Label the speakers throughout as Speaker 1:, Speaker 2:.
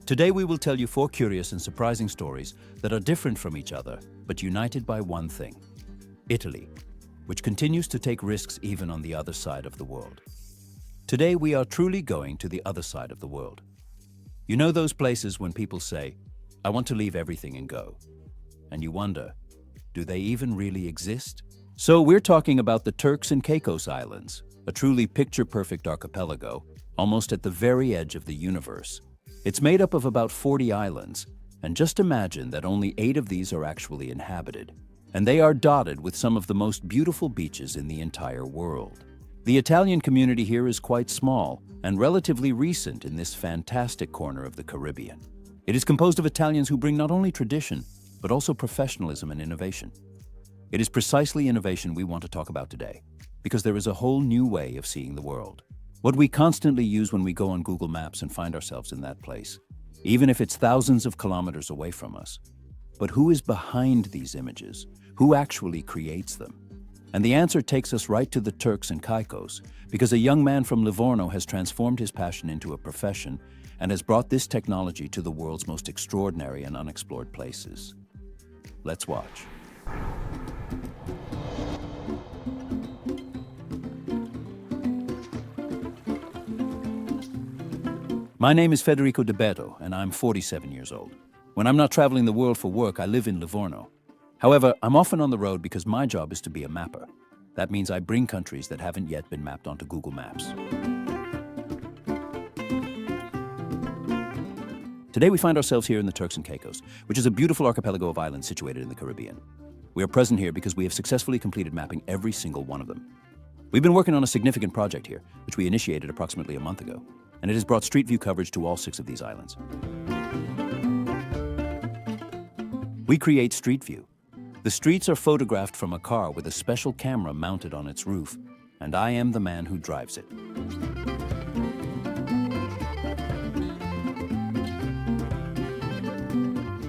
Speaker 1: Today we will tell you 4 curious and surprising stories that are different from each other, but united by one thing: Italy, which continues to take risks even on the other side of the world. Today we are truly going to the other side of the world. You know those places when people say, "I want to leave everything and go." And you wonder, do they even really exist? So we're talking about the Turks and Caicos Islands, a truly picture-perfect archipelago, almost at the very edge of the universe. It's made up of about 40 islands, and just imagine that only 8 of these are actually inhabited. And they are dotted with some of the most beautiful beaches in the entire world. The Italian community here is quite small and relatively recent in this fantastic corner of the Caribbean. It is composed of Italians who bring not only tradition, but also professionalism and innovation. It is precisely innovation we want to talk about today, because there is a whole new way of seeing the world. What we constantly use when we go on Google Maps and find ourselves in that place, even if it's thousands of kilometers away from us. But who is behind these images? Who actually creates them? And the answer takes us right to the Turks and Caicos, because a young man from Livorno has transformed his passion into a profession and has brought this technology to the world's most extraordinary and unexplored places. Let's watch. My name is Federico De Beto, and I'm 47 years old. When I'm not traveling the world for work, I live in Livorno. However, I'm often on the road because my job is to be a mapper. That means I bring countries that haven't yet been mapped onto Google Maps. Today we find ourselves here in the Turks and Caicos, which is a beautiful archipelago of islands situated in the Caribbean. We are present here because we have successfully completed mapping every single one of them. We've been working on a significant project here, which we initiated approximately a month ago, and it has brought street view coverage to all 6 of these islands. We create street view. The streets are photographed from a car with a special camera mounted on its roof, and I am the man who drives it.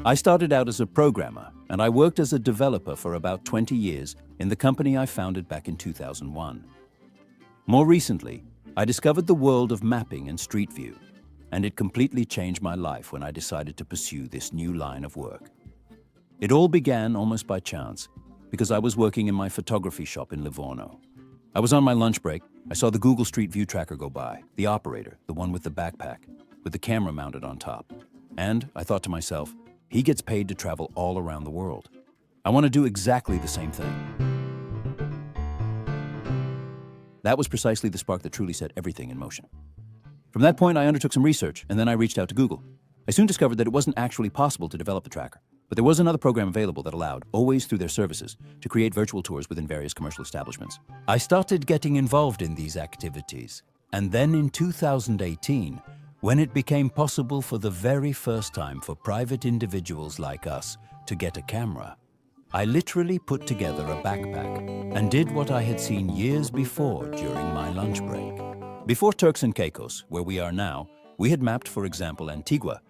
Speaker 1: I started out as a programmer, and I worked as a developer for about 20 years in the company I founded back in 2001. More recently, I discovered the world of mapping and street view, and it completely changed my life when I decided to pursue this new line of work. It all began almost by chance, because I was working in my photography shop in Livorno. I was on my lunch break. I saw the Google Street View tracker go by, the operator, the one with the backpack, with the camera mounted on top. And I thought to myself, he gets paid to travel all around the world. I want to do exactly the same thing. That was precisely the spark that truly set everything in motion. From that point, I undertook some research, and then I reached out to Google. I soon discovered that it wasn't actually possible to develop the tracker, but there was another program available that allowed, always through their services, to create virtual tours within various commercial establishments. I started getting involved in these activities, and then in 2018, when it became possible for the very first time for private individuals like us to get a camera, I literally put together a backpack and did what I had seen years before during my lunch break. Before Turks and Caicos, where we are now, we had mapped, for example, Antigua.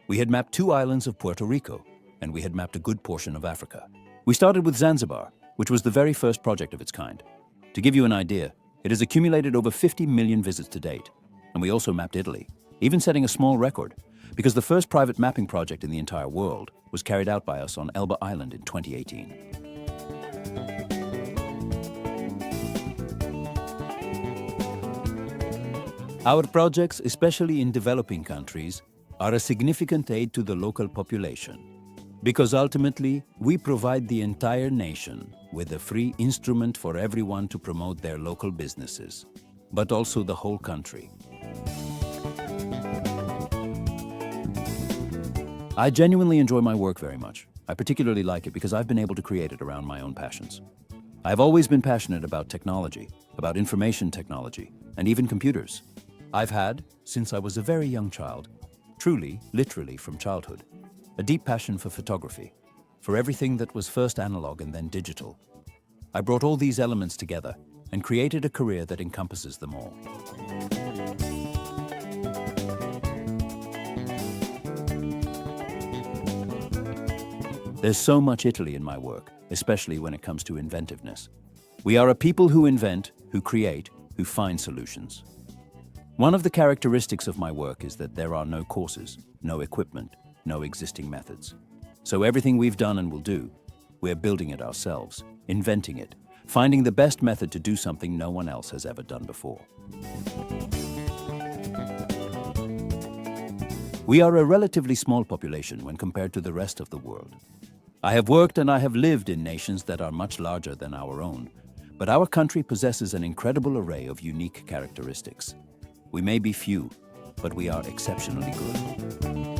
Speaker 1: We had mapped 2 islands of Puerto Rico, and we had mapped a good portion of Africa. We started with Zanzibar, which was the very first project of its kind. To give you an idea, it has accumulated over 50 million visits to date. And we also mapped Italy, even setting a small record, because the first private mapping project in the entire world was carried out by us on Elba Island in 2018. Our projects, especially in developing countries, are a significant aid to the local population, because ultimately we provide the entire nation with a free instrument for everyone to promote their local businesses, but also the whole country. I genuinely enjoy my work very much. I particularly like it because I've been able to create it around my own passions. I've always been passionate about technology, about information technology, and even computers. I've had, since I was a very young child, truly, literally from childhood, a deep passion for photography, for everything that was first analog and then digital. I brought all these elements together and created a career that encompasses them all. There's so much Italy in my work, especially when it comes to inventiveness. We are a people who invent, who create, who find solutions. One of the characteristics of my work is that there are no courses, no equipment, no existing methods. So everything we've done and will do, we're building it ourselves, inventing it, finding the best method to do something no one else has ever done before. We are a relatively small population when compared to the rest of the world. I have worked and I have lived in nations that are much larger than our own, but our country possesses an incredible array of unique characteristics. We may be few, but we are exceptionally good.